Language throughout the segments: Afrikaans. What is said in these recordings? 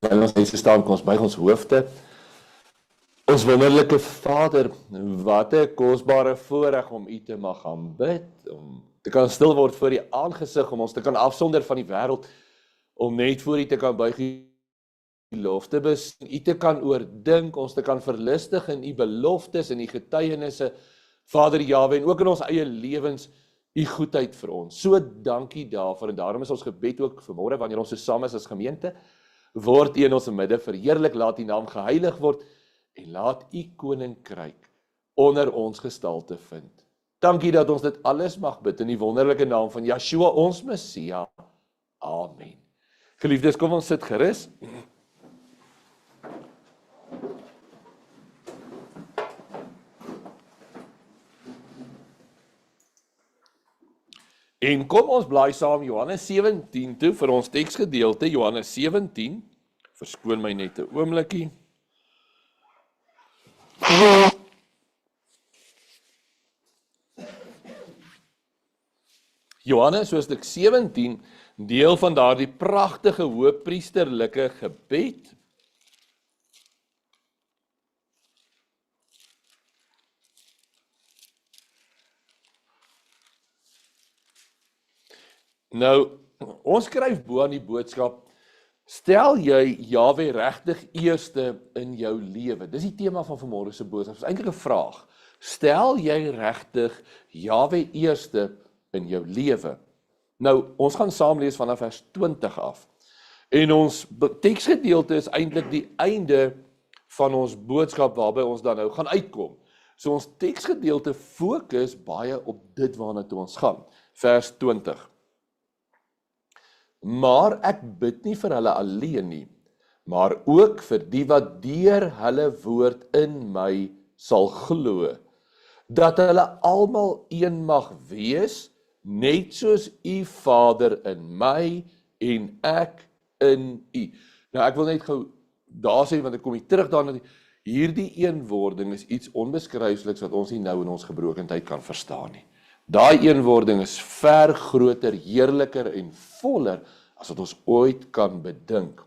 Terwyl ons huise staan, kom ons buig ons hoofde. Ons wonderlike Vader, wat 'n kosbare voorreg om U te mag aanbid, om te kan stil word voor U aangesig, om ons te kan afsonder van die wêreld, om net voor U te kan buig, U belofte besing, U te kan oordink, ons te kan verlustig in U beloftes en U getuienisse, Vader Jahwe, en ook in ons eie lewens, U goedheid vir ons. So dankie daarvoor, en daarom is ons gebed ook vanmôre, wanneer ons so saam is as gemeente, word U in ons midde verheerlik, laat U naam geheilig word, en laat U koninkryk onder ons gestalte vind. Dankie dat ons dit alles mag bid in die wonderlike naam van Yeshua, ons Messia. Amen. Geliefdes, kom ons sit gerus. En kom ons blaai saam Johannes 17 toe vir ons teksgedeelte, Johannes 17, verskoon my net 'n oombliekie. Johannes hoofstuk 17, deel van daardie pragtige hoëpriesterlike gebed. Nou, ons skryf bo aan die boodskap, stel jy Jahwe regtig eerste in jou lewe? Dis die tema van vanmôre se boodskap. Dis eintlik 'n vraag. Stel jy regtig Jahwe eerste in jou lewe? Nou, ons gaan saam lees vanaf vers 20 af. En ons teksgedeelte is eintlik die einde van ons boodskap waarby ons dan nou gaan uitkom. So ons teksgedeelte fokus baie op dit waarna toe ons gaan. Vers 20. Maar ek bid nie vir hulle alleen nie, maar ook vir die wat deur hulle woord in my sal glo, dat hulle almal een mag wees, net soos U Vader in my en ek in U. Nou ek wil net gou daar sê, want ek kom hier terug daarna, hierdie eenwording is iets onbeskryfliks wat ons nie nou in ons gebrokendheid kan verstaan nie. Daai eenwording is ver groter, heerliker en voller as wat ons ooit kan bedink.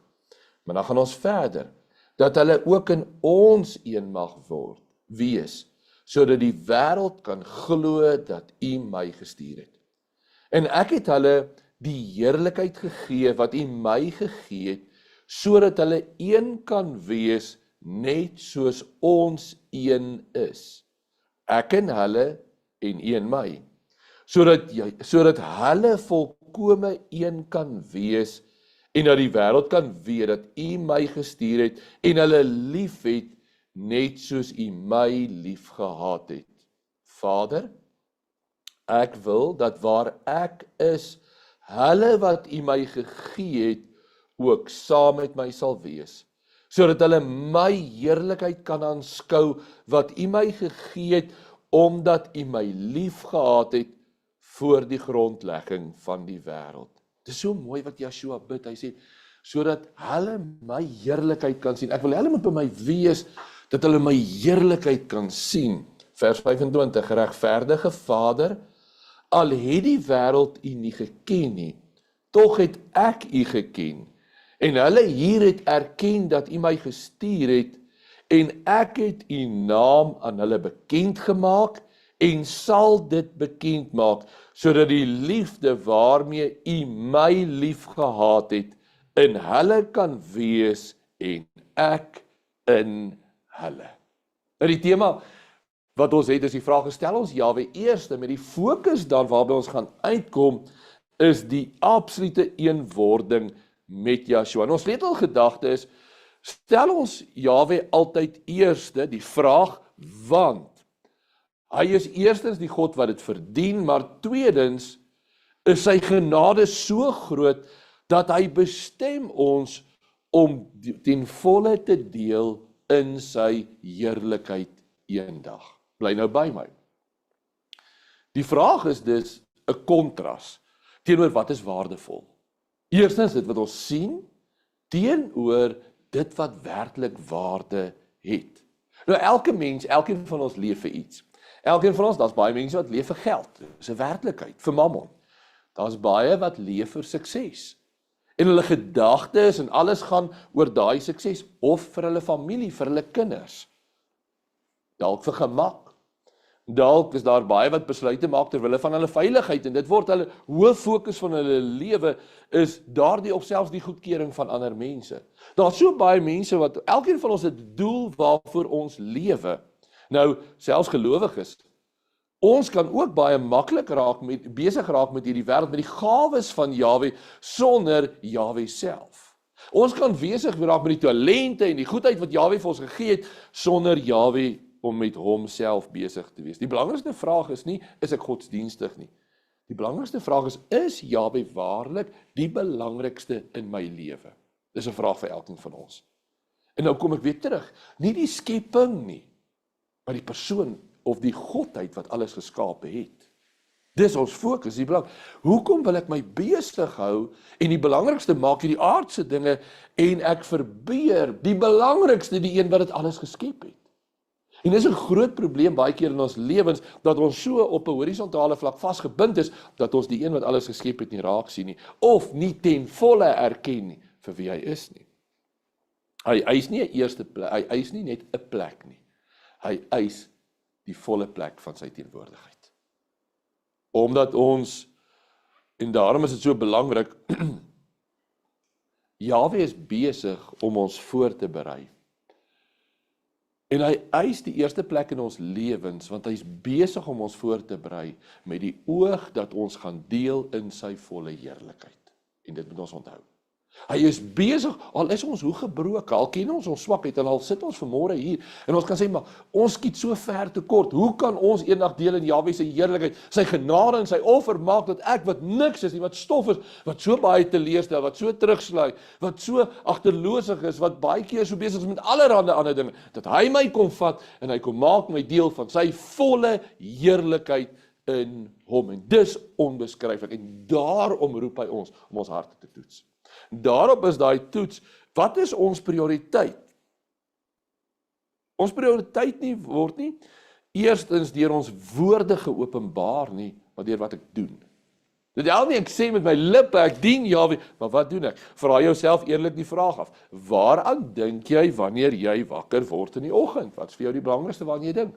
Maar dan gaan ons verder, dat hulle ook in ons een mag wees, sodat die wêreld kan glo dat U my gestuur het. En ek het hulle die heerlikheid gegee wat U my gegee het, sodat hulle een kan wees, net soos ons een is. Ek en hulle en U en my, sodat hulle volkome een kan wees, en dat die wêreld kan weet dat U my gestuur het, en hulle lief het, net soos U my lief gehad het. Vader, ek wil dat waar ek is, hulle wat U my gegee het, ook saam met my sal wees, sodat hulle my heerlikheid kan aanskou, wat U my gegee het, omdat U my lief gehad het, voor die grondlegging van die wêreld. Dit is so mooi wat Yeshua bid, hy sê, sodat hulle my heerlikheid kan sien. Ek wil hulle moet by my wees, dat hulle my heerlikheid kan sien. Vers 25, regverdige Vader, al het die wêreld U nie geken nie, tog het ek U geken, en hulle hier het erken dat U my gestuur het, en ek het U naam aan hulle bekend gemaak, en sal dit bekend maak, sodat die liefde waarmee U my lief gehad het, in hulle kan wees, en ek in hulle. Nou die tema wat ons het is die vraag, stel ons Jahwe eerste, met die fokus dan waarby ons gaan uitkom, is die absolute eenwording met Yeshua. En ons sleutelgedagte is, stel ons Jahwe altyd eerste, die vraag, want hy is eerstens die God wat dit verdien, maar tweedens is sy genade so groot, dat hy bestem ons om ten volle te deel in sy heerlikheid eendag. Bly nou by my. Die vraag is dus 'n kontras teenoor wat is waardevol. Eerstens dit wat ons sien, teenoor dit wat werklik waarde het. Nou elke mens, elkeen van ons leef vir iets. Elkeen van ons, daar's baie mense wat leef vir geld, dis 'n werklikheid, vir mammon. Daar's baie wat leef vir sukses. En hulle gedagtes en alles gaan oor daai sukses, of vir hulle familie, vir hulle kinders. Dalk vir gemak. Dalk is daar baie wat besluite maak ter wille van hulle veiligheid, en dit word hulle hoof fokus van hulle lewe, is daardie of selfs die goedkeuring van ander mense. Daar's so baie mense wat, elkeen van ons het 'n doel waarvoor ons lewe. Nou, selfs gelowiges, ons kan ook baie maklik besig raak met hierdie wêreld, met die gawes van Jahwe, sonder Jahwe self. Ons kan besig raak met die talente en die goedheid wat Jahwe vir ons gegee het, sonder Jahwe om met homself besig te wees. Die belangrikste vraag is nie, is ek godsdienstig nie. Die belangrikste vraag is Jahwe waarlik die belangrikste in my lewe? Dis 'n vraag vir elkeen van ons. En nou kom ek weer terug, nie die skepping nie, maar die persoon of die godheid wat alles geskape het. Dis ons fokus, die belang. Hoekom wil ek my besig hou en die belangrikste maak hierdie aardse dinge en ek verbeer die belangrikste, die een wat dit alles geskep het? En dis 'n groot probleem baie keer in ons lewens, dat ons so op 'n horisontale vlak vasgebind is, dat ons die een wat alles geskep het nie raak sien nie, of nie ten volle erken nie, vir wie hy is nie. Hy eis nie 'n eerste plek, hy eis nie net 'n plek nie. Hy eis die volle plek van sy teenwoordigheid. Omdat ons, en daarom is dit so belangrik, Jahwe is besig om ons voor te berei. En hy eis die eerste plek in ons lewens, want hy is besig om ons voor te berei, met die oog dat ons gaan deel in sy volle heerlikheid. En dit moet ons onthou. Hy is besig, al is ons hoe gebroken, al ken ons swakheid, en al sit ons vanmôre hier, en ons kan sê, maar ons skiet so ver tekort, hoe kan ons eendag deel in Jahwe sy heerlikheid, sy genade en sy offer maak, dat ek wat niks is nie, wat stof is, wat so baie teleurstel, wat so terugsluit, wat so agterloosig is, wat baie keer so besig is met allerhande ander dinge, dat hy my kom vat, en hy kom maak my deel van sy volle heerlikheid in hom, en dis onbeskryflik, en daarom roep hy ons, om ons harte te toets. Daarop is daai toets, wat is ons prioriteit? Ons prioriteit word nie eerstens deur ons woorde geopenbaar nie, maar deur wat ek doen. Dit help nie ek sê met my lippe, ek dien Jahwe, maar wat doen ek? Vra jouself eerlik die vraag af, waaraan dink jy wanneer jy wakker word in die oggend? Wat is vir jou die belangrikste waaraan jy dink?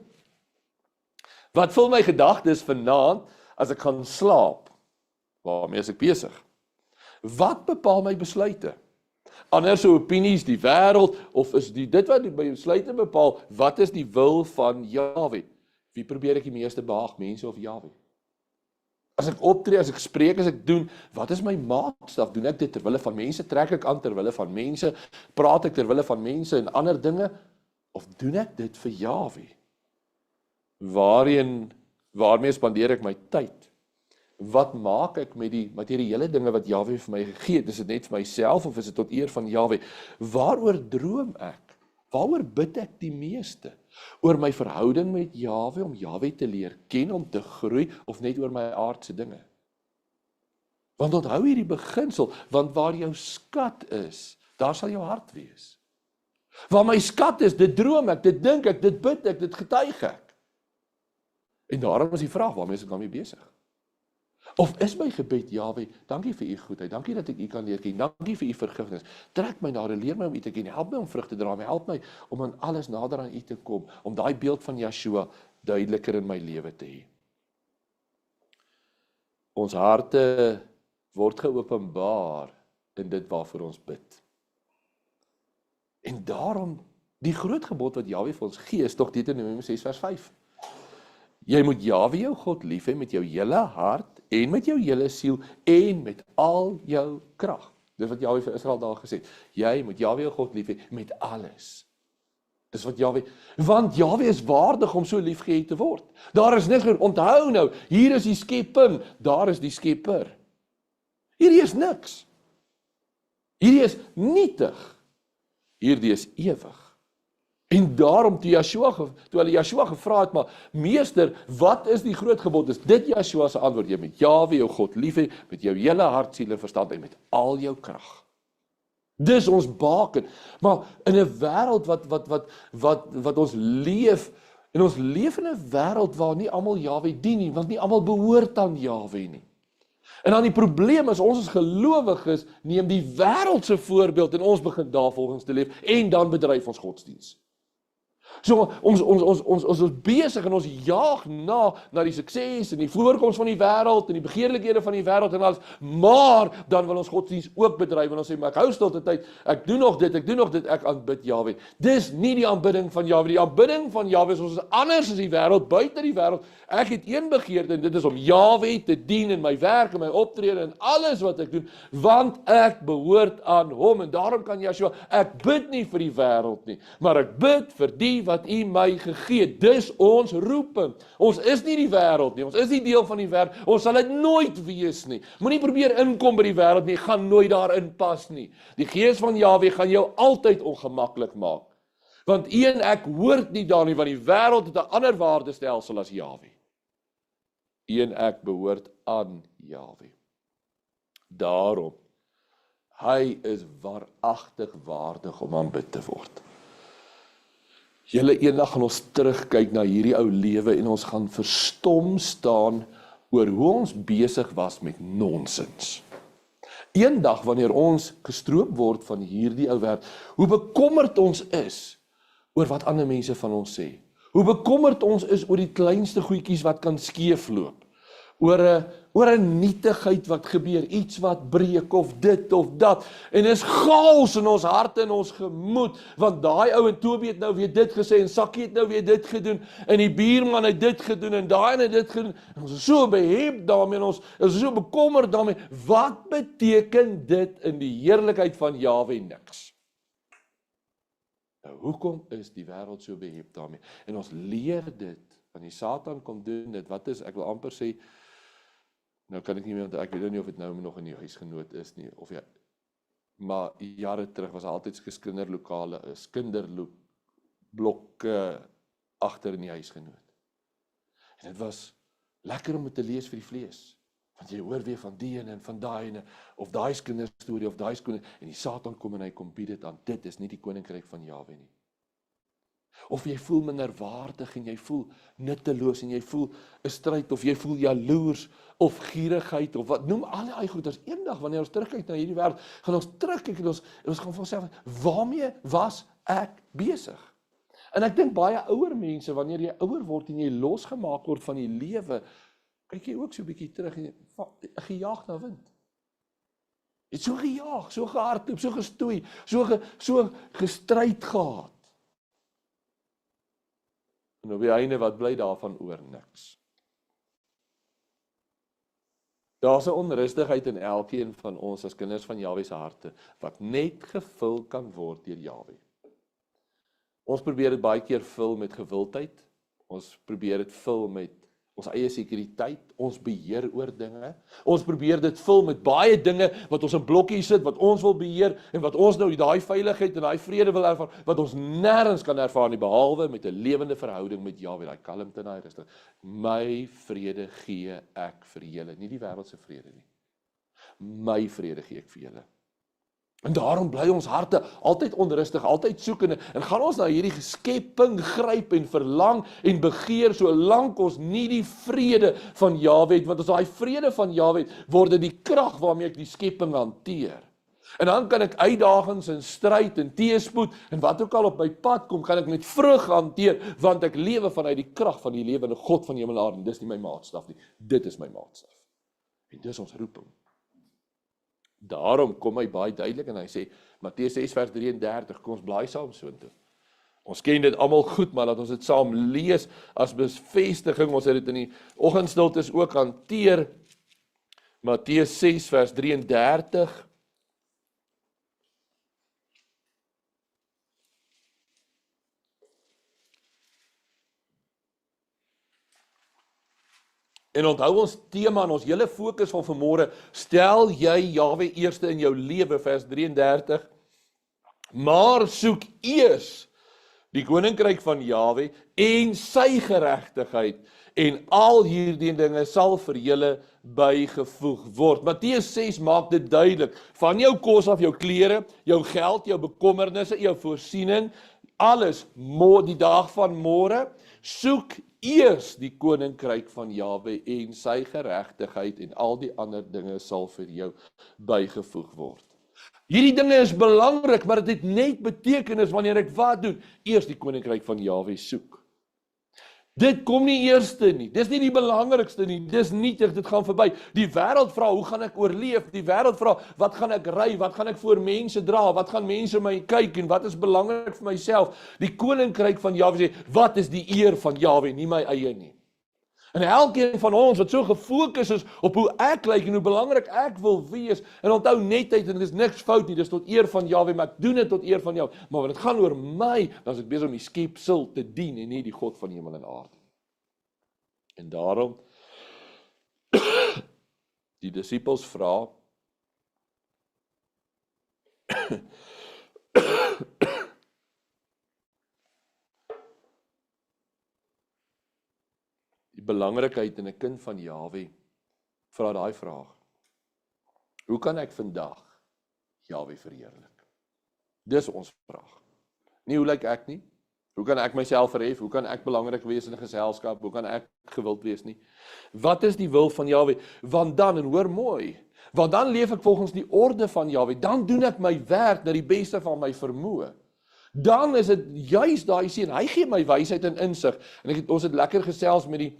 Wat vul my gedagtes vanaand as ek gaan slaap? Waarmee is ek besig? Wat bepaal my besluite? Anders so opinies, die wêreld, of is dit wat my besluite bepaal, wat is die wil van Jahwe? Wie probeer ek die meeste behaag, mense of Jahwe? As ek optree, as ek spreek, as ek doen, wat is my maatstaf? Doen ek dit ter wille van mense? Trek ek aan ter wille van mense? Praat ek ter wille van mense en ander dinge? Of doen ek dit vir Jahwe? Waarmee spandeer ek my tyd? Wat maak ek met die materiële dinge wat Jahwe vir my gegee het? Is dit net vir myself of is dit tot eer van Jahwe? Waaroor droom ek? Waaroor bid ek die meeste? Oor my verhouding met Jahwe, om Jahwe te leer ken, om te groei, of net oor my aardse dinge? Want onthou hierdie beginsel, want waar jou skat is, daar sal jou hart wees. Waar my skat is, dit droom ek, dit dink ek, dit bid ek, dit getuig ek. En daarom is die vraag, waarmee is ek daarmee besig? Of is my gebed, Jahwe, dankie vir u goedheid, dankie dat ek u kan leer ken, dankie vir u vergifnis, trek my nader, leer my om u te ken, help my om vrug te dra, help my om aan alles nader aan u te kom, om daai beeld van Yeshua duideliker in my lewe te hê. Ons harte word geopenbaar in dit waarvoor ons bid. En daarom, die groot gebod wat Jahwe vir ons gee, is tog Deuteronomium 6 vers 5. Jy moet Jahwe jou God lief hê met jou hele hart, en met jou hele siel, en met al jou krag. Dis wat Jahwe vir Israel daar gesê het. Jy moet Jahwe jou God lief hê met alles. Dis wat Jahwe, want Jahwe is waardig om so liefgehad te word. Daar is niks, onthou nou, hier is die skepping, daar is die skepper. Hierdie is niks. Hierdie is nietig. Hierdie is ewig. En daarom toe hulle Yeshua gevra het, maar meester, wat is die groot gebod? Is dit Yeshua se antwoord? Jy moet Jahwe jou God lief hê met jou hele hart, siel en verstand en met al jou krag. Dis ons baken. Maar in 'n wêreld wat ons leef, en ons leef in 'n wêreld waar nie almal Jahwe dien nie, want nie almal behoort aan Jahwe nie. En dan die probleem is, ons as gelowiges neem die wêreldse voorbeeld en ons begin daarvolgens te leef en dan bedryf ons godsdiens. So ons is besig en ons jaag na die sukses en die voorkoms van die wêreld en die begeerlikhede van die wêreld en alles, maar dan wil ons godsdiens ook bedryf en ons sê, maar ek hou stilte tyd, ek doen nog dit, ek aanbid Jahwe. Dis nie die aanbidding van Jahwe. Die aanbidding van Jahwe is ons is anders as die wêreld, buite die wêreld. Ek het een begeerte en dit is om Jahwe te dien in my werk en my optrede en alles wat ek doen, want ek behoort aan hom en daarom kan Yeshua, ek bid nie vir die wêreld nie, maar ek bid vir die wat U my gegee het. Dis ons roeping. Ons is nie die wêreld nie, ons is nie deel van die wêreld, ons sal dit nooit wees nie. Moenie probeer inkom by die wêreld nie, gaan nooit daarin pas nie. Die Gees van Jahwe gaan jou altyd ongemaklik maak. Want U en ek hoort nie daar nie, want die wêreld het 'n ander waardestelsel as Jahwe. U en ek behoort aan Jahwe. Daarom, hy is waaragtig waardig om aanbid te word. Julle eendag gaan ons terugkyk na hierdie ou lewe en ons gaan verstom staan oor hoe ons besig was met nonsens. Eendag wanneer ons gestroop word van hierdie ou wêreld, hoe bekommerd ons is oor wat ander mense van ons sê. Hoe bekommerd ons is oor die kleinste goedjies wat kan skeefloop. Oor 'n nietigheid wat gebeur, iets wat breek of dit of dat. En is chaos in ons harte en ons gemoed, want daai ou en Toby het nou weer dit gesê en Sakkie het nou weer dit gedoen en die buurman het dit gedoen en daai het dit gedoen. En ons is so behep daarmee en ons is so bekommerd daarmee. Wat beteken dit in die heerlikheid van Jahwe? Niks. Nou, hoekom is die wêreld so behep daarmee? En ons leer dit, want die Satan kom doen dit. Wat is, ek wil amper sê, nou kan ek nie meer, ek weet nie of dit nou nog in die huisgenoot is nie, of ja, maar jare terug was altyd kinderlokale, kinderblokke agter in die huisgenoot. En dit was lekker om dit te lees vir die vlees, want jy hoor weer van die en van daai ene, of daai kinderstorie, of daai skoene, en die Satan kom en hy kom bied dit aan. Dit is nie die koninkryk van Jahwe nie. Of jy voel minderwaardig en jy voel nutteloos en jy voel 'n stryd of jy voel jaloers of gierigheid of wat, noem al die goeders. Eendag wanneer ons terugkyk na hierdie wêreld, gaan ons terugkyk en ons gaan vir onsself, waarmee was ek besig? En ek dink baie ouer mense, wanneer jy ouer word en jy losgemaak word van die lewe, kyk jy ook so 'n bietjie terug en gejaag na wind. Jy het so gejaag, so gehardloop, so gestoei, so gestryd gehad. En op die einde, wat bly daarvan oor? Niks. Daar's 'n onrustigheid in elkeen van ons as kinders van Jahwe se harte, wat net gevul kan word deur Jahwe. Ons probeer dit baie keer vul met gewildheid, ons probeer dit vul met ons eie sekuriteit, ons beheer oor dinge, ons probeer dit vul met baie dinge wat ons in blokkies sit, wat ons wil beheer, en wat ons nou daai veiligheid en daai vrede wil ervaar, wat ons nêrens kan ervaar nie, behalwe met 'n lewende verhouding met Jahwe, daai kalmte en daai rustig. My vrede gee ek vir julle, nie die wêreld se vrede nie. My vrede gee ek vir julle. En daarom bly ons harte altyd onrustig, altyd soekende, en gaan ons na hierdie skepping gryp en verlang en begeer, solank ons nie die vrede van Jahwe het, want as daai vrede van Jahwe het, word dit die krag waarmee ek die skepping hanteer. En dan kan ek uitdagings en stryd en teëspoed en wat ook al op my pad kom, kan ek met vrug hanteer, want ek lewe vanuit die krag van die lewende God van hemel en aarde. Dis nie my maatstaf nie, dit is my maatstaf. En dis ons roeping. Daarom kom hy baie duidelik en hy sê, Matteus 6 vers 33, kom ons blaai saam soontoe. Ons ken dit almal goed, maar laat ons dit saam lees as bevestiging. Ons het dit in die oggendstiltes ook hanteer. Matteus 6 vers 33. En onthou ons tema en ons hele fokus van vanmôre, stel jy Jahwe eerste in jou lewe, vers 33, maar soek eers die koninkryk van Jahwe en sy geregtigheid, en al hierdie dinge sal vir julle bygevoeg word. Matteus 6 maak dit duidelik, van jou kos af, jou klere, jou geld, jou bekommernisse, jou voorsiening, alles, die dag van môre, soek eers die koninkryk van Jahwe en sy geregtigheid en al die ander dinge sal vir jou bygevoeg word. Hierdie dinge is belangrik, maar dit het net betekenis wanneer ek wat doen? Eers die koninkryk van Jahwe soek. Dit kom nie eerste nie, dis nie die belangrikste nie, dis nietig, dit gaan verby. Die wêreld vra, hoe gaan ek oorleef? Die wêreld vra, wat gaan ek ry? Wat gaan ek voor mense dra? Wat gaan mense my kyk en wat is belangrik vir myself? Die koninkryk van Jahwe sê, wat is die eer van Jahwe, nie my eie nie. En elkeen van ons wat so gefokus is op hoe ek lyk en hoe belangrik ek wil wees, en onthou netheid, en dit is niks fout nie, dis tot eer van Jahwe, maar ek doen dit tot eer van jou. Maar wanneer dit gaan oor my, dan is ek besig om die skepsel te dien en nie die God van hemel en aarde. En daarom die disippels vra die belangrikheid in 'n kind van Jahwe vra daai vraag. Hoe kan ek vandag Jahwe verheerlik? Dis ons vraag. Nie hoe lyk ek nie? Hoe kan ek myself verhef? Hoe kan ek belangrik wees in 'n geselskap? Hoe kan ek gewild wees nie? Wat is die wil van Jahwe? Want dan, en hoor mooi, want dan leef ek volgens die orde van Jahwe, dan doen ek my werk na die beste van my vermoë. Dan is dit juis daai seën, hy gee my wysheid en insig. En ons het lekker gesels met die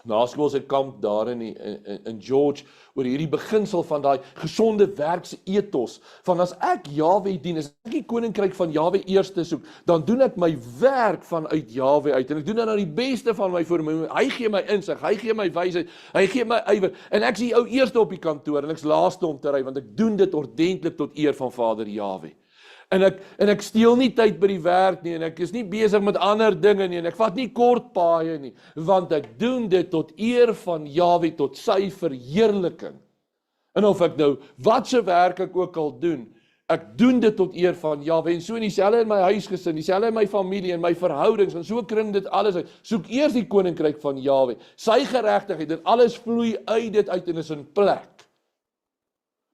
naskoolse kamp daar in George oor hierdie beginsel van daai gesonde werksethos, van as ek Jahwe dien, as ek die koninkryk van Jahwe eerste soek, dan doen ek my werk vanuit Jahwe uit, en ek doen dit nou die beste van my vermoë. Hy gee my insig, hy gee my wysheid, hy gee my ywer, en ek is die ou eerste op die kantoor, en ek's laaste om te ry, want ek doen dit ordentlik tot eer van Vader Jahwe. En ek steel nie tyd by die werk nie, en ek is nie besig met ander dinge nie, en ek vat nie kort paaie nie, want ek doen dit tot eer van Jahwe, tot sy verheerliking. En of ek nou, wat se werk ek ook al doen, ek doen dit tot eer van Jahwe, en so in dieselfde in my huisgesin, dieselfde in my familie, en my verhoudings, en so kring dit alles uit. Soek eers die koninkryk van Jahwe, sy geregtigheid, en alles vloei uit dit uit en is in plek.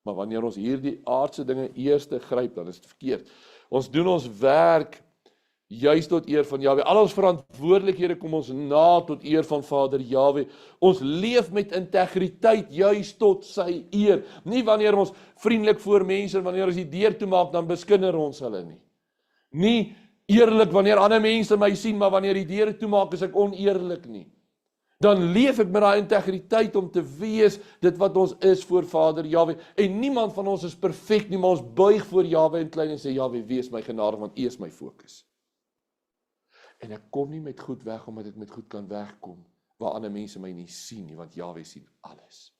Maar wanneer ons hierdie aardse dinge eerste gryp, dan is dit verkeerd. Ons doen ons werk juis tot eer van Jahwe. Al ons verantwoordelikhede kom ons na tot eer van Vader Jahwe. Ons leef met integriteit juis tot sy eer. Nie wanneer ons vriendelik voor mense, en wanneer ons die deur toemaak, dan beskinder ons hulle nie. Nie eerlik wanneer ander mense my sien, maar wanneer die deure toemaak, is ek oneerlik nie. Dan leef ek met daai integriteit om te wees dit wat ons is voor Vader Jahwe. En niemand van ons is perfek nie, maar ons buig voor Jahwe in klein en sê, Jahwe, wees my genadig, want U is my fokus. En ek kom nie met goed weg, omdat ek met goed kan wegkom, waar ander mense my nie sien nie, want Jahwe sien alles.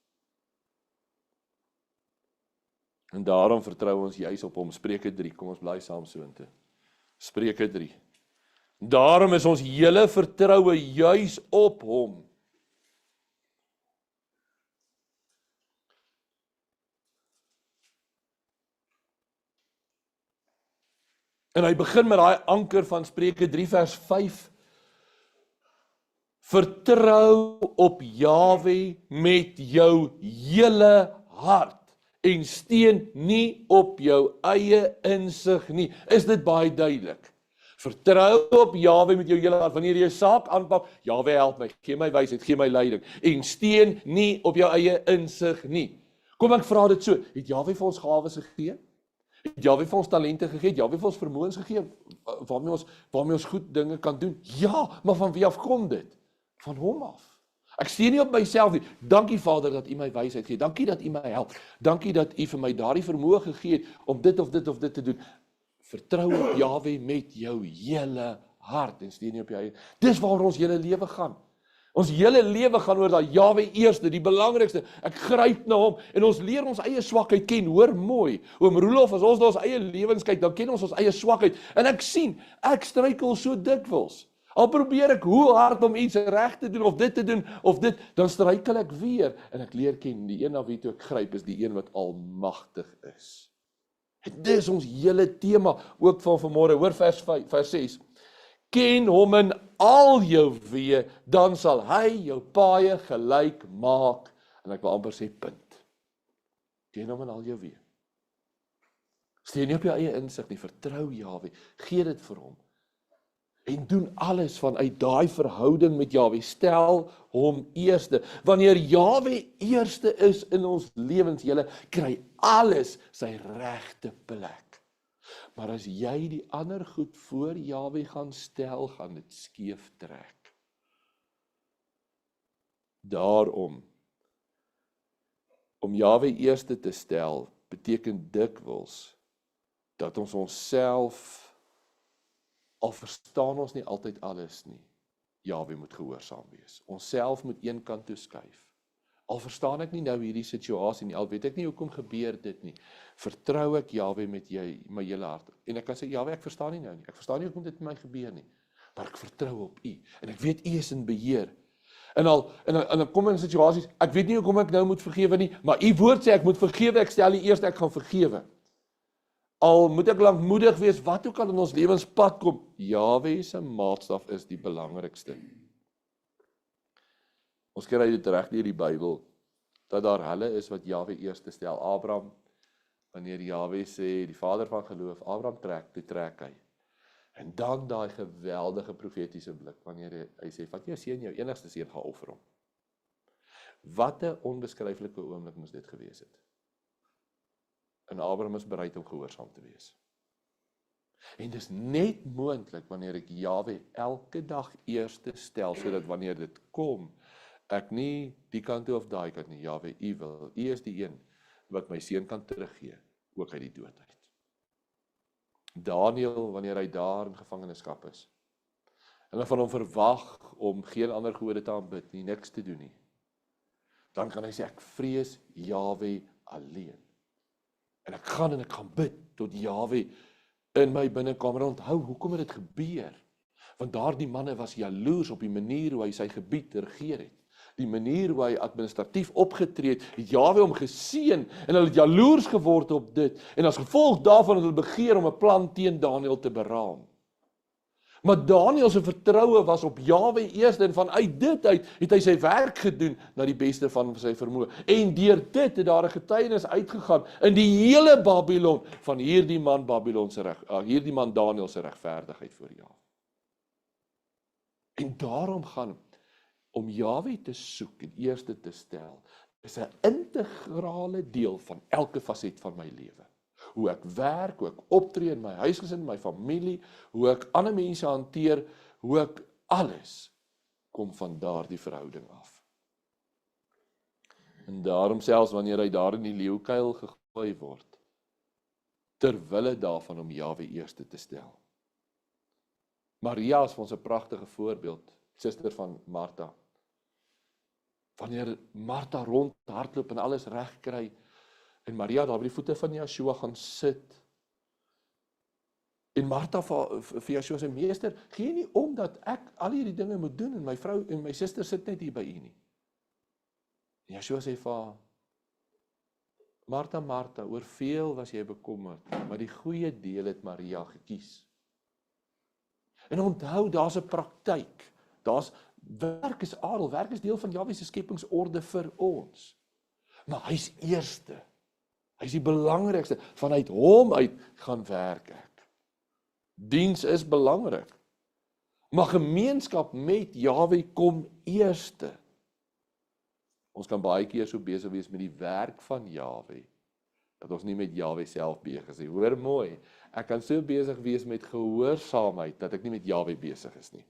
En daarom vertrou ons juis op hom. Spreuke 3, kom ons bly saam soontoe. Spreuke 3. Daarom is ons hele vertroue juis op hom. En hy begin met daai anker van Spreuke 3 vers 5. Vertrou op Jahwe met jou hele hart en steun nie op jou eie insig nie. Is dit baie duidelik? Vertrou op Jahwe met jou hele hart. Wanneer jy 'n saak aanpak, Jahwe help my, gee my wysheid, gee my leiding, en steun nie op jou eie insig nie. Kom ek vra dit so, het Jahwe vir ons gawes gegee? Het Jahwe vir ons talente gegee? Het Jahwe vir ons vermoëns gegee, waarmee ons goed dinge kan doen? Ja, maar van wie af kom dit? Van hom af. Ek steun nie op myself nie. Dankie Vader dat U my wysheid gee. Dankie dat U my help. Dankie dat U vir my daardie vermoë gegee het om dit of dit of dit te doen. Vertrou op Jahwe met jou hele hart en steun nie op jou eie. Dis waaroor ons hele lewe gaan. Ons hele lewe gaan oor dat Jahwe eerste, die belangrikste. Ek gryp na hom en ons leer ons eie swakheid ken. Hoor mooi. Oom Roelof, as ons na ons eie lewens kyk, dan ken ons eie swakheid. En ek sien, ek struikel so dikwels. Al probeer ek hoe hard om iets reg te doen of dit te doen of dit, dan struikel ek weer en ek leer ken die een na wie toe ek gryp is die een wat almagtig is. En dis ons hele tema ook van vanmôre. Hoor vers 6. Ken hom in al jou weë, dan sal hy jou paaie gelyk maak. En ek wil amper sê punt. Ken hom in al jou weë. Steun nie op jou eie insig nie, vertrou Jahwe, gee dit vir hom. En doen alles vanuit daai verhouding met Jahwe. Stel hom eerste. Wanneer Jahwe eerste is in ons lewens, julle, kry alles sy regte plek. Maar as jy die ander goed voor Jahwe gaan stel, gaan dit skeef trek. Daarom, om Jahwe eerste te stel, beteken dikwels dat ons onsself, al verstaan ons nie altyd alles nie, Jahwe moet gehoorsaam wees. Onsself moet een kant toe skuif. Al verstaan ek nie nou hierdie situasie nie, al weet ek nie hoekom gebeur dit nie, vertrou ek Jahwe met my hele hart. En ek kan sê, Jahwe, ek verstaan nie nou nie, ek verstaan nie hoekom dit met my gebeur nie, maar ek vertrou op U, en ek weet U is in beheer. En dan kom in situasies, ek weet nie hoekom ek nou moet vergewe nie, maar U woord sê ek moet vergewe, ek stel U eerst, ek gaan vergewe. Al moet ek lankmoedig wees, wat ook al in ons lewenspad kom, Jahwe se maatstaf is die belangrikste. Ons kry dit reg deur die Bybel, dat daar hulle is wat Jahwe eerste stel. Abraham, wanneer Jahwe sê, die vader van geloof, Abraham trek hy. En dan daai geweldige profetiese blik, wanneer hy sê, vat jou seun, jou enigste seun, gaan offer hom. Wat 'n onbeskryflike oomblik moes dit gewees het. En Abraham is bereid om gehoorsaam te wees. En dis net moontlik wanneer ek Jahwe elke dag eerste stel, sodat wanneer dit kom, ek nie die kant toe of daai kant nie, Jahwe, U wil, U is die een wat my seun kan teruggee, ook uit die dood uit. Daniel, wanneer hy daar in gevangenskap is, hulle van hom verwag om geen ander gode te aanbid nie, niks te doen nie, dan kan hy sê, ek vrees Jahwe alleen. En ek gaan bid tot Jahwe in my binnekamer. Onthou, hoekom het dit gebeur? Want daardie manne was jaloers op die manier hoe hy sy gebied regeer het. Die manier hoe hy administratief opgetree het, het Jahwe hom geseën, en hulle het jaloers geword op dit. En as gevolg daarvan het hulle begeer om 'n plan teen Daniel te beraam. Maar Daniel se vertroue was op Jahwe eers, en vanuit dit uit het hy sy werk gedoen na die beste van sy vermoë. En deur dit het daar 'n getuienis uitgegaan in die hele Babylon van hierdie man hierdie man Daniel se regverdigheid voor Jahwe. En daarom gaan om Jahwe te soek en eerste te stel, is 'n integrale deel van elke faset van my lewe. Hoe ek werk, hoe ek optree in my huisgesin, my familie, hoe ek ander mense hanteer, hoe ek alles kom van daardie verhouding af. En daarom selfs wanneer hy daar in die leeukuil gegooi word, terwille daarvan om Jahwe eerste te stel. Maria is vir ons 'n pragtige voorbeeld, suster van Martha. Wanneer Martha rondhardloop en alles reg kry, en Maria daar by die voete van Yeshua gaan sit. En Martha vir Yeshua sê, meester, gee nie om dat ek al hierdie dinge moet doen, en my vrou en my suster sit net hier by u nie. En Yeshua sê vir haar, Martha, Martha, oor veel was jy bekommerd, maar die goeie deel het Maria gekies. En onthou, daar's 'n praktyk, werk is adel, werk is deel van Jahwe se skepingsorde vir ons. Maar hy's eerste. Hy's die belangrikste. Vanuit hom uit gaan werk ek. Diens is belangrik. Maar gemeenskap met Jahwe kom eerste. Ons kan baie keer so besig wees met die werk van Jahwe, dat ons nie met Jahwe self besig is nie. Hoor mooi, ek kan so besig wees met gehoorsaamheid, dat ek nie met Jahwe besig is nie.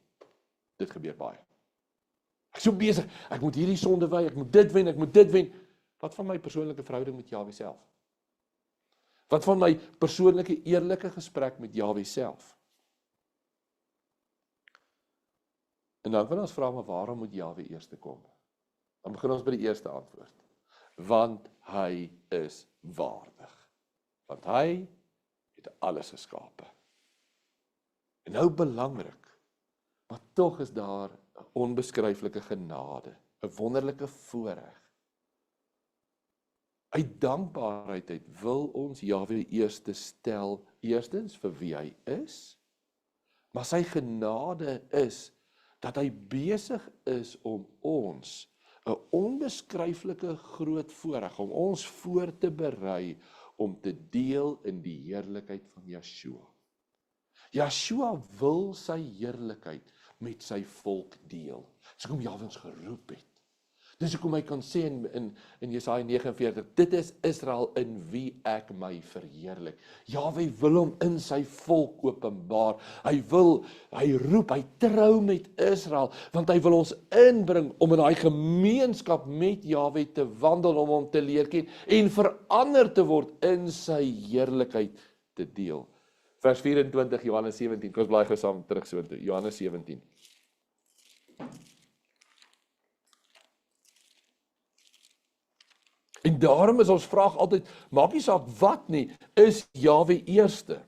Dit gebeur baie. Ek is so besig, ek moet hierdie sonde wy, ek moet dit wen. Wat van my persoonlike verhouding met Jahwe self? Wat van my persoonlike eerlike gesprek met Jahwe self? En dan kan ons vra, maar waarom moet Jahwe eerste kom? Dan begin ons by die eerste antwoord. Want hy is waardig. Want hy het alles geskape. En nou belangrik, maar tog is daar 'n onbeskryflike genade, 'n wonderlike voorreg. Uit dankbaarheid uit wil ons Jahwe eerste stel, eerstens vir wie hy is, maar sy genade is, dat hy besig is om ons 'n onbeskryflike groot voorreg, om ons voor te berei, om te deel in die heerlikheid van Yeshua. Yeshua wil sy heerlikheid met sy volk deel. Dis hoekom Jahwe ons geroep het. Dis hoekom hy kan sê in Jesaja 49, dit is Israel in wie ek my verheerlik. Jahwe wil hom in sy volk openbaar. Hy roep, hy trou met Israel, want hy wil ons inbring om in daai gemeenskap met Jahwe te wandel, om hom te leer ken en verander te word in sy heerlikheid te deel. Vers 24, Johannes 17, kom ons blaai gou saam terug so toe, Johannes 17. En daarom is ons vraag altyd, maak nie saak wat nie, is Jahwe eerste?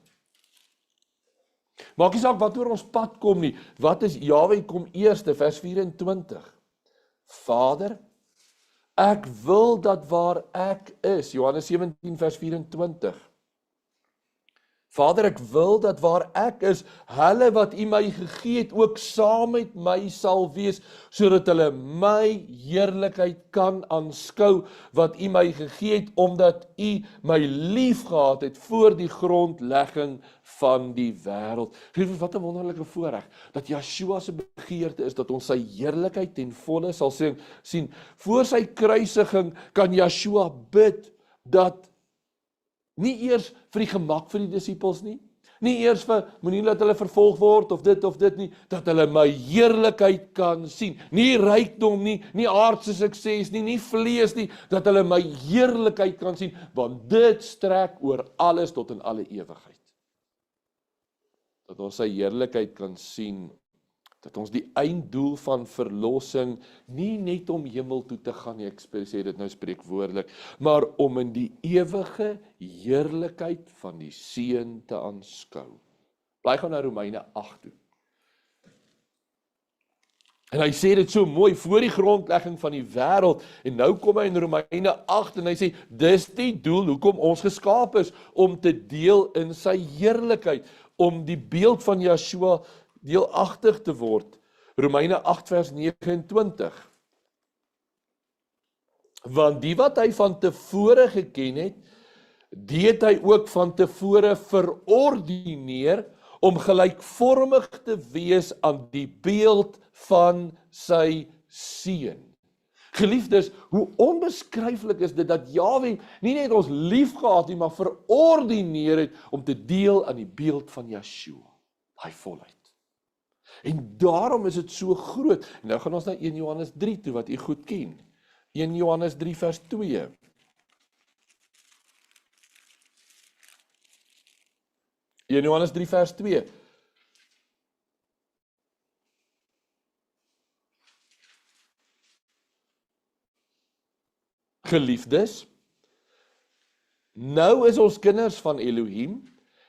Maak nie saak wat oor ons pad kom nie, wat is Jahwe kom eerste, vers 24. Vader, ek wil dat waar ek is, Johannes 17 vers 24. Vader, ek wil dat waar ek is, hulle wat U my gegee het, ook saam met my sal wees, sodat hulle my heerlikheid kan aanskou, wat U my gegee het, omdat U my lief gehad het, voor die grondlegging van die wêreld. Wat 'n wonderlike voorreg, dat Yeshua se begeerte is, dat ons sy heerlikheid ten volle sal sien. Voor sy kruisiging kan Yeshua bid, dat nie eers vir die gemak vir die disippels nie, nie eers vir, moenie dat hulle vervolg word, of dit nie, dat hulle my heerlikheid kan sien, nie rykdom nie, nie aardse sukses nie, nie vlees nie, dat hulle my heerlikheid kan sien, want dit strek oor alles tot in alle ewigheid. Dat ons sy heerlikheid kan sien, dat ons die einddoel van verlossing nie net om hemel toe te gaan nie, ek sê dit nou spreekwoordelik, maar om in die ewige heerlikheid van die Seun te aanskou. Blaai gou na Romeine 8 toe. En hy sê dit so mooi, voor die grondlegging van die wêreld, en nou kom hy in Romeine 8 en hy sê, dis die doel, hoekom ons geskaap is, om te deel in sy heerlikheid, om die beeld van Yeshua deelagtig te word. Romeine 8 vers 29. Want die wat hy van tevore geken het, die het hy ook van tevore verordineer, om gelykvormig te wees aan die beeld van sy Seun. Geliefdes, hoe onbeskryflik is dit, dat Jahwe nie net ons lief gehad nie, maar verordineer het, om te deel aan die beeld van Yeshua. Daai volheid. En daarom is dit so groot. En nou gaan ons na 1 Johannes 3 toe, wat u goed ken. 1 Johannes 3 vers 2. Johannes 3 vers 2. Geliefdes, nou is ons kinders van Elohim,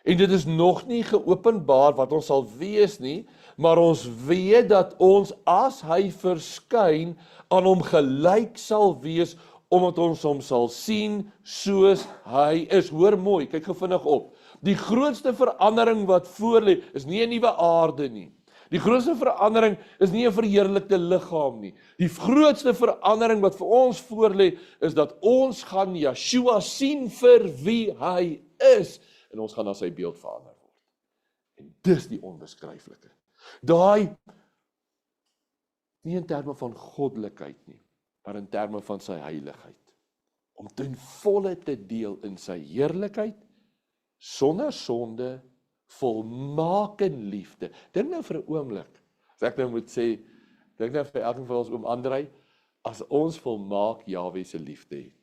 en dit is nog nie geopenbaar wat ons sal wees nie, maar ons weet dat ons, as hy verskyn, aan hom gelyk sal wees, omdat ons hom sal sien soos hy is. Hoor mooi, kyk gou vinnig op. Die grootste verandering wat voorlê, is nie 'n nuwe aarde nie. Die grootste verandering is nie 'n verheerlikte liggaam nie. Die grootste verandering wat vir ons voorlê, is dat ons gaan Yeshua sien vir wie hy is, en ons gaan na sy beeld verander word. En dis die onbeskryflike. Daai, nie in terme van goddelikheid nie, maar in terme van sy heiligheid. Om ten volle te deel in sy heerlikheid, sonder sonde, volmaak in liefde. Dink nou vir 'n oomblik, as ek nou moet sê, dink nou vir elkeen van ons oom Andrei, as ons volmaak Jahwe se liefde het,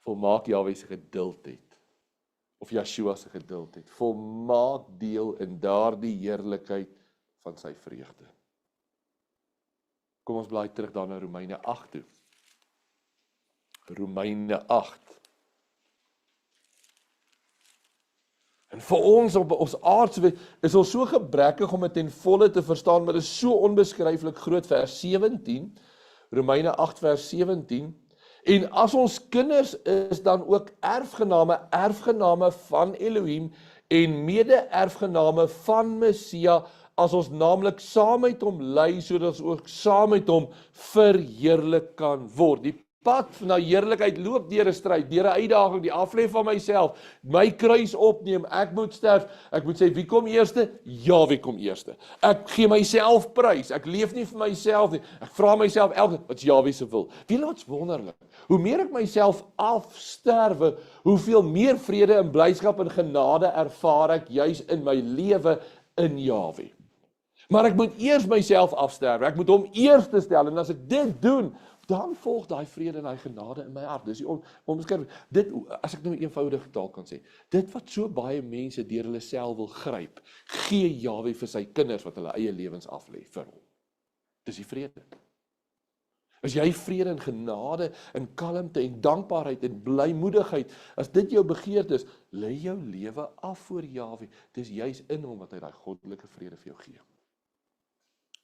volmaak Jahwe se geduld het, of Yeshua se geduld het, volmaak deel in daardie heerlikheid van sy vreugde. Kom ons blaai terug daar na Romeine 8 toe. Romeine 8. En vir ons op ons aardse is ons so gebrekkig om dit ten volle te verstaan, maar dit is so onbeskryflik groot, vers 17, Romeine 8 vers 17, en as ons kinders is dan ook erfgename van Elohim, en mede-erfgename van Messia, as ons naamlik saam met hom ly, sodat ons ook saam met hom verheerlik kan word. Die pad na heerlikheid loop deur 'n stryd, deur 'n uitdaging, die aflê van myself, my kruis opneem, ek moet sterf, ek moet sê, wie kom eerste? Jahwe kom eerste. Ek gee myself prys, ek leef nie vir myself nie, ek vra myself elke, wat is Jahwe se wil? Weet julle wat's wonderlik? Hoe meer ek myself afsterwe, hoeveel meer vrede en blydskap en genade ervaar ek juis in my lewe in Jahwe. Maar ek moet eers myself afsterwe, ek moet hom eerste stel, en as ek dit doen, dan volg daai vrede en daai genade in my hart. Dis die omskrywing. Dit, as ek nou 'n eenvoudige taal kan sê, dit wat so baie mense deur hulle self wil gryp, gee Jahwe vir sy kinders wat hulle eie lewens aflê vir hom. Dis die vrede. As jy vrede en genade en kalmte en dankbaarheid en blymoedigheid, as dit jou begeerte is, lê jou lewe af voor Jahwe. Dis juis in hom wat hy daai goddelike vrede vir jou gee.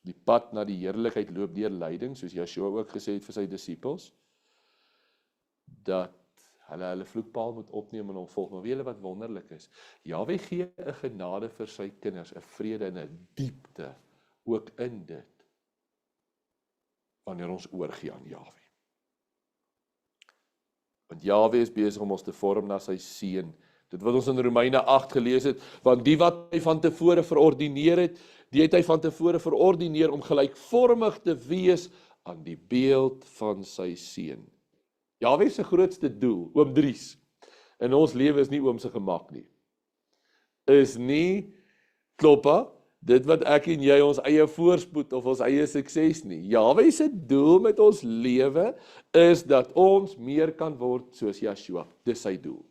Die pad na die heerlikheid loop deur lyding, soos Yeshua ook gesê het vir sy disippels, dat hulle vloekpaal moet opneem en hom volg. Maar weet julle wat wonderlik is? Jahwe gee 'n genade vir sy kinders, 'n vrede en 'n diepte, ook in dit, wanneer ons oorgee aan Jahwe. Want Jahwe is besig om ons te vorm na sy seun. Dit wat ons in Romeine 8 gelees het, want die wat hy van tevore verordineer het, die het hy van tevore verordineer om gelykvormig te wees aan die beeld van sy seun. Jahwe se grootste doel, oom Dries, in ons lewe is nie oom se gemak nie. Is nie, kloppa, dit wat ek en jy ons eie voorspoed of ons eie sukses nie. Jahwe se doel met ons lewe is dat ons meer kan word soos Yeshua. Dis sy doel.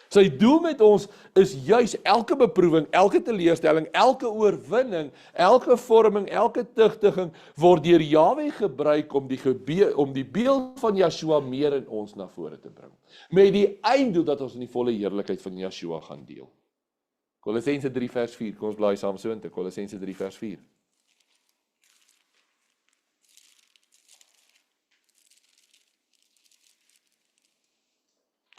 Sy doel met ons is juis elke beproewing, elke teleurstelling, elke oorwinning, elke vorming, elke tugtiging word deur Jahwe gebruik om die beeld van Yeshua meer in ons na vore te bring. Met die einddoel dat ons in die volle heerlikheid van Yeshua gaan deel. Kolossense 3 vers 4, kom ons blaai saam soontoe, Kolossense 3 vers 4.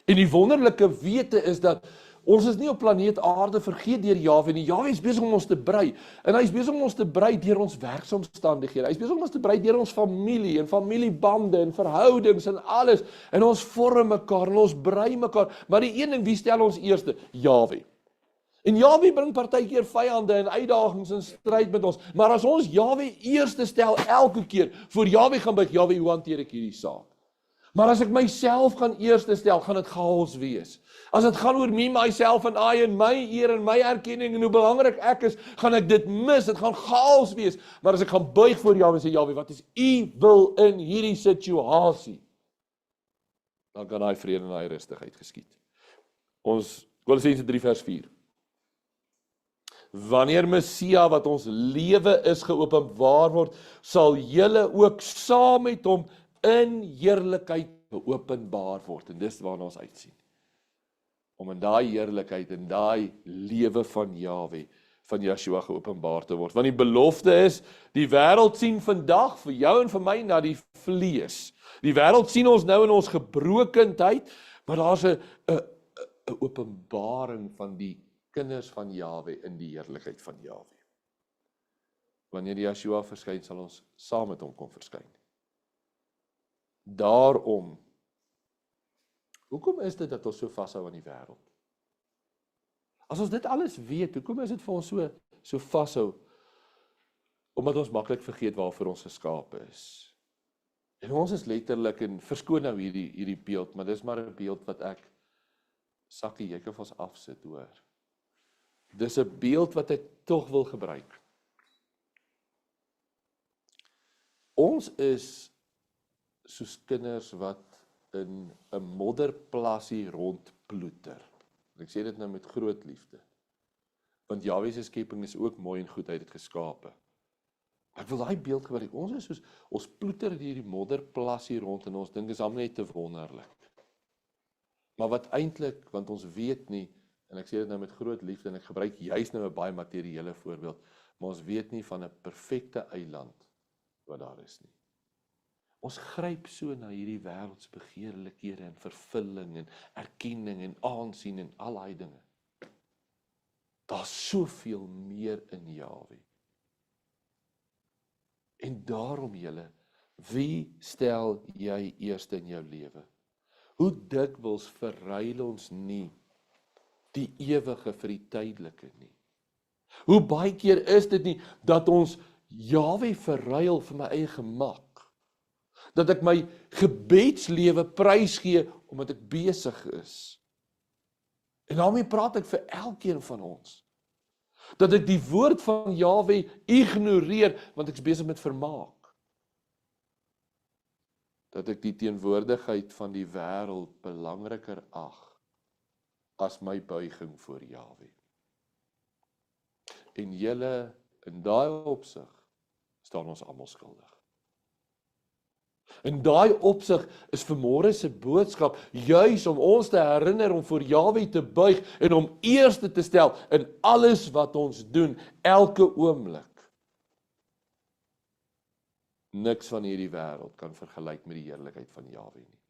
En die wonderlike wete is dat ons is nie op planeet aarde vergeet deur Jahwe nie. Jahwe is besig om ons te brei. En hy is besig om ons te brei deur ons werksomstandighede. Hy is besig om ons te brei deur ons familie en familiebande en verhoudings en alles. En ons vorm mekaar en ons brei mekaar. Maar die een ding, wie stel ons eerste? Jahwe. En Jahwe bring partykeer vyande en uitdagings en stryd met ons. Maar as ons Jahwe eerste stel elke keer, voor Jahwe gaan bid, Jahwe, hoe hanteer ek hierdie saak? Maar as ek myself gaan eerste stel, gaan dit chaos wees. As dit gaan oor me, myself en I en my eer en my erkenning en hoe belangrik ek is, gaan ek dit mis, dit gaan chaos wees. Maar as ek gaan buig voor Jahwe en sê, Jahwe, wat is u wil in hierdie situasie? Dan kan daai vrede en daai rustigheid geskied. Ons, Kolossense 3 vers 4. Wanneer Messia wat ons lewe is geopenbaar word, sal julle ook saam met hom in heerlikheid geopenbaar word. En dis waarna ons uitsien. Om in daai heerlikheid en daai lewe van Jahwe, van Yeshua geopenbaar te word. Want die belofte is, die wêreld sien vandag vir jou en vir my na die vlees. Die wêreld sien ons nou in ons gebrokendheid, maar daar's 'n openbaring van die kinders van Jahwe in die heerlikheid van Jahwe. Wanneer Yeshua verskyn, sal ons saam met hom kom verskyn. Daarom, hoekom is dit dat ons so vashou aan die wêreld? As ons dit alles weet, hoekom is dit vir ons so vashou? Omdat ons maklik vergeet waarvoor ons geskape is. En ons is letterlik, en verskoon nou hierdie beeld, maar dis maar 'n beeld wat ek, Sakkie, jy kan vir ons afsit, hoor. Dis 'n beeld wat ek tog wil gebruik. Ons is soos kinders wat in 'n modderplasie rondploeter. Ek sê dit nou met groot liefde. Want Jahwe se skepping is ook mooi en goed, hy het dit geskape. Ek wil daai beeld gebruik. Ons is soos, ons ploeter hierdie modderplasie rond en ons dink is hom net te wonderlik. Maar wat eintlik, want ons weet nie, en ek sê dit nou met groot liefde, en ek gebruik juist nou 'n baie materiële voorbeeld, maar ons weet nie van 'n perfekte eiland wat daar is nie. Ons gryp so na hierdie wêreldse begeerlikhede en vervulling en erkenning en aansien en al daai dinge. Daar's soveel meer in Jahwe. En daarom julle, Wie stel jy eerste in jou lewe? Hoe dikwels verruil ons nie die ewige vir die tydelike nie? Hoe baie keer is dit nie dat ons Jahwe verruil vir my eie gemak? Dat ek my gebedslewe prysgee omdat ek besig is. En daarmee praat ek vir elkeen van ons. Dat ek die woord van Jahwe ignoreer want ek is besig met vermaak. Dat ek die teenwoordigheid van die wêreld belangriker ag as my buiging voor Jahwe. En julle, in daai opsig, staan ons almal skuldig. In daai opsig is vanmôre se boodskap juis om ons te herinner om voor Jahwe te buig en om eerste te stel in alles wat ons doen, elke oomblik. Niks van hierdie wêreld kan vergelyk met die heerlikheid van Jahwe nie.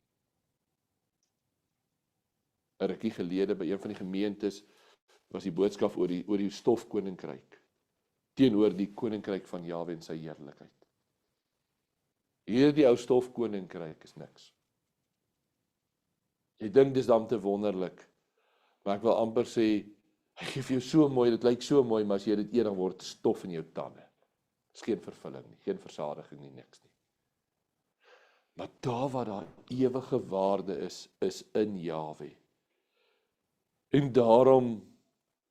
'n Rukkie gelede by een van die gemeentes was die boodskap oor die stofkoninkryk teenoor die koninkryk van Jahwe en sy heerlikheid. Hierdie ou stofkoninkryk is niks. Jy dink dis dan te wonderlik, maar ek wil amper sê, hy gee vir jou so mooi, dit lyk so mooi, maar as jy dit eet, dan word stof in jou tande. Dis geen vervulling nie, geen versadiging nie, niks nie. Maar daar waar daar ewige waarde is in Jahwe. En daarom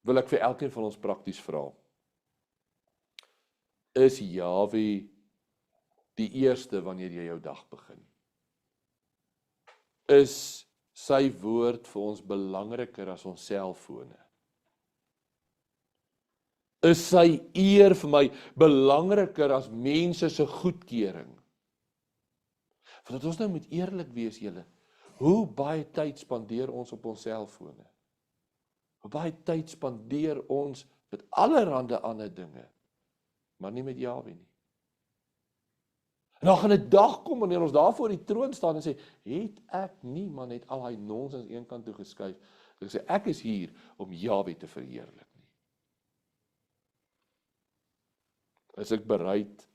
wil ek vir elkeen van ons prakties vra. Is Jahwe die eerste wanneer jy jou dag begin? Is sy woord vir ons belangriker as ons selfone? Is sy eer vir my belangriker as mense se goedkeuring? Want ons nou moet eerlik wees, julle. Hoe baie tyd spandeer ons op ons selfone? Hoe baie tyd spandeer ons met allerhande ander dinge, maar nie met Jahwe nie. En dan gaan 'n dag kom wanneer ons daar voor die troon staan en sê, het ek nie maar net al daai nonsens een kant toe geskuif. Ek sê, ek is hier om Jahwe te verheerlik nie. Is ek bereid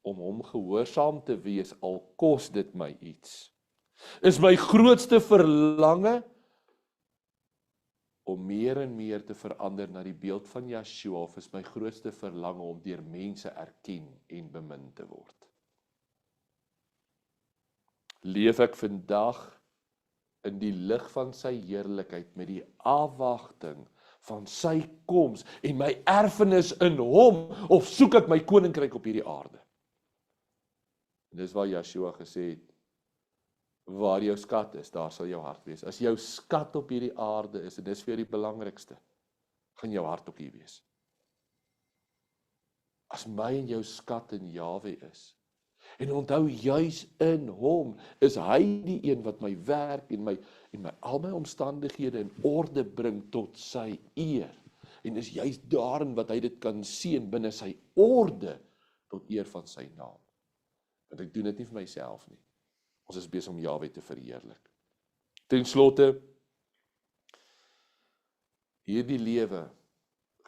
om hom gehoorsaam te wees, al kos dit my iets? Is my grootste verlange om meer en meer te verander na die beeld van Yeshua, of is my grootste verlange om deur mense erken en bemin te word? Leef ek vandag in die lig van sy heerlikheid met die afwagting van sy koms en my erfenis in hom, of soek ek my koninkryk op hierdie aarde? En dis waar Yeshua gesê het, waar jou skat is, daar sal jou hart wees. As jou skat op hierdie aarde is, en dis vir jou die belangrikste, gaan jou hart ook hier wees. As my en jou skat in Jahwe is, en onthou juis in hom, is hy die een wat my werk en al my omstandighede in orde bring tot sy eer. En is juis daarin wat hy dit kan sien binne sy orde tot eer van sy naam. Want ek doen dit nie vir myself nie. Ons is besig om Jahwe te verheerlik. Ten slotte, hierdie lewe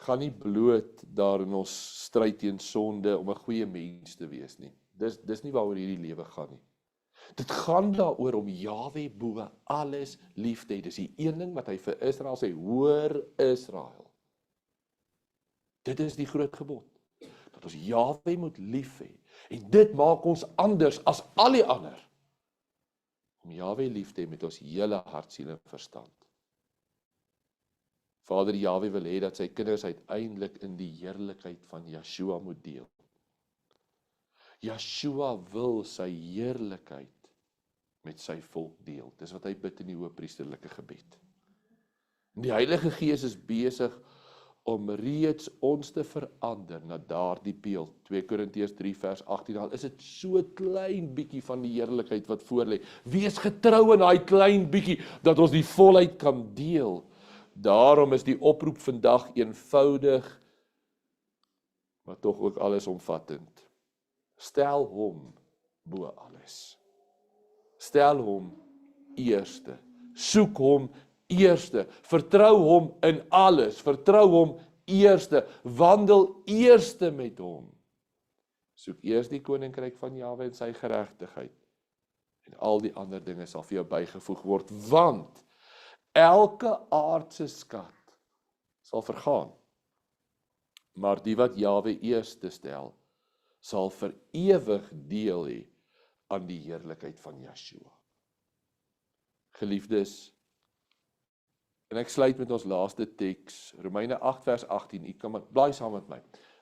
gaan nie bloot daar in ons stryd teen sonde om 'n goeie mens te wees nie. Dis nie waaroor hierdie lewe gaan nie. Dit gaan daaroor om Jahwe bo alles lief te hê. Dis die een ding wat hy vir Israel sê, hoor Israel. Dit is die groot gebod. Dat ons Jahwe moet lief hê. En dit maak ons anders as al die ander. Om Jahwe lief te hê met ons hele hart, siel en verstand. Vader Jahwe wil hê dat sy kinders uiteindelik in die heerlikheid van Yeshua moet deel. Yeshua wil sy heerlikheid met sy volk deel. Dis wat hy bid in die hoëpriesterlike gebed. En die Heilige Gees is besig om reeds ons te verander na daardie beeld. 2 Korintiërs 3 vers 18, al is dit so klein bietjie van die heerlikheid wat voor lê. Wees getrou in daai klein bietjie, dat ons die volheid kan deel. Daarom is die oproep vandag eenvoudig, maar tog ook allesomvattend. Stel hom bo alles. Stel hom eerste. Soek hom eerste. Vertrou hom in alles. Vertrou hom eerste. Wandel eerste met hom. Soek eers die koninkryk van Jahwe en sy geregtigheid. En al die ander dinge sal vir jou bygevoeg word, want elke aardse skat sal vergaan. Maar die wat Jahwe eerste stel, sal vir ewig deel hê aan die heerlikheid van Yeshua. Geliefdes, en ek sluit met ons laaste teks, Romeine 8 vers 18, u kan blaai saam met my,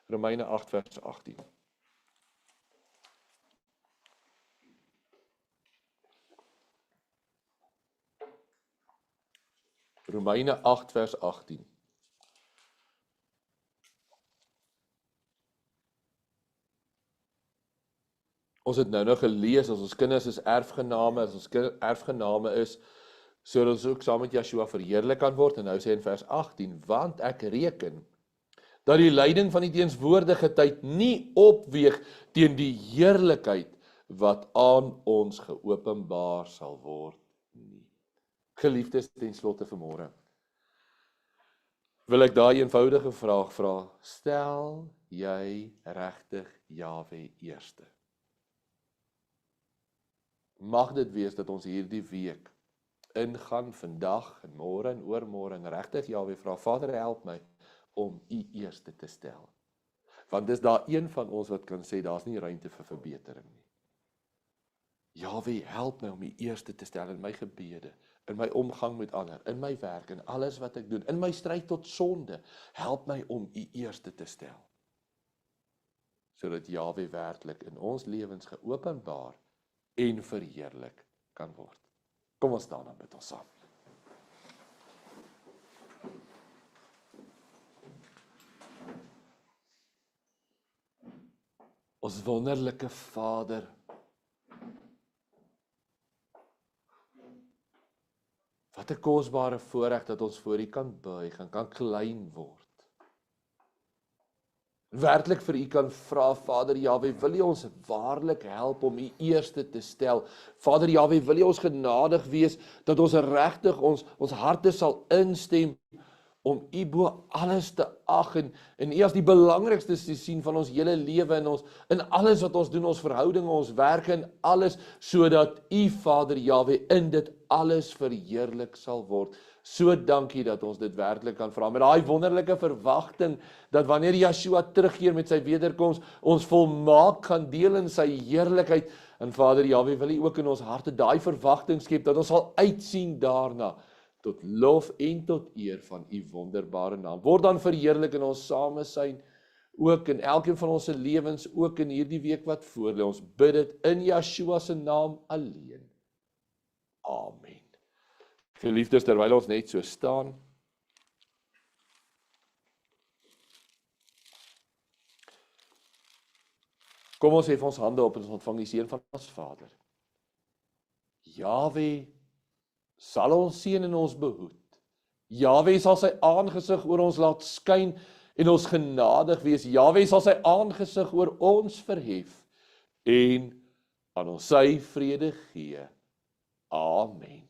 Romeine 8 vers 18. Romeine 8 vers 18. Ons het nou gelees, as ons kinders is erfgename, as ons erfgename is, sodat ons ook saam met Yeshua verheerlik kan word, en nou sê in vers 18, want ek reken, dat die lyding van die teenswoordige tyd nie opweeg teen die heerlikheid, wat aan ons geopenbaar sal word nie. Geliefdes, ten slotte vanmôre, wil ek daai eenvoudige vraag vra, stel jy regtig Jahwe eerste? Mag dit wees dat ons hierdie week ingaan, vandag en môre en oormôre en regtig Jahwe vra, Vader, help my om u eerste te stel. Want dis daar een van ons wat kan sê, daar's nie ruimte vir verbetering nie. Jahwe, help my om u eerste te stel in my gebede, in my omgang met ander, in my werk, in alles wat ek doen, in my stryd tot sonde. Help my om u eerste te stel. Sodat Jahwe werklik in ons lewens geopenbaar en verheerlik kan word. Kom ons staan dan met ons saam. Ons wonderlike Vader, wat 'n kosbare voorreg dat ons voor U kan buig en kan klein word. Werklik vir U kan vra, Vader Jahwe, wil U ons waarlik help om U eerste te stel? Vader Jahwe, wil U ons genadig wees, dat ons regtig ons harte sal instem, om U bo alles te ag, en U as die belangrikste te sien van ons hele lewe, in alles wat ons doen, ons verhoudinge, ons werke, en alles, sodat U, Vader Jahwe, in dit alles verheerlik sal word. So dankie dat ons dit werklik kan vra, met daai wonderlike verwagting, dat wanneer Yeshua terugkeer met sy wederkoms, ons volmaak gaan deel in sy heerlikheid, en Vader Jahwe, wil U ook in ons harte daai verwagting skep, dat ons sal uitsien daarna, tot lof en tot eer van U wonderbare naam. Word dan verheerlik in ons samesyn, ook in elkeen van ons lewens, ook in hierdie week wat voorlê. Ons bid dit in Yeshua se naam alleen. Amen. Geliefdes, terwyl ons net so staan, kom ons hef ons hande op en ons ontvang die seën van ons Vader. Jahwe sal ons seën en ons behoed. Jahwe sal sy aangesig oor ons laat skyn en ons genadig wees. Jahwe sal sy aangesig oor ons verhef en aan ons sy vrede gee. Amen.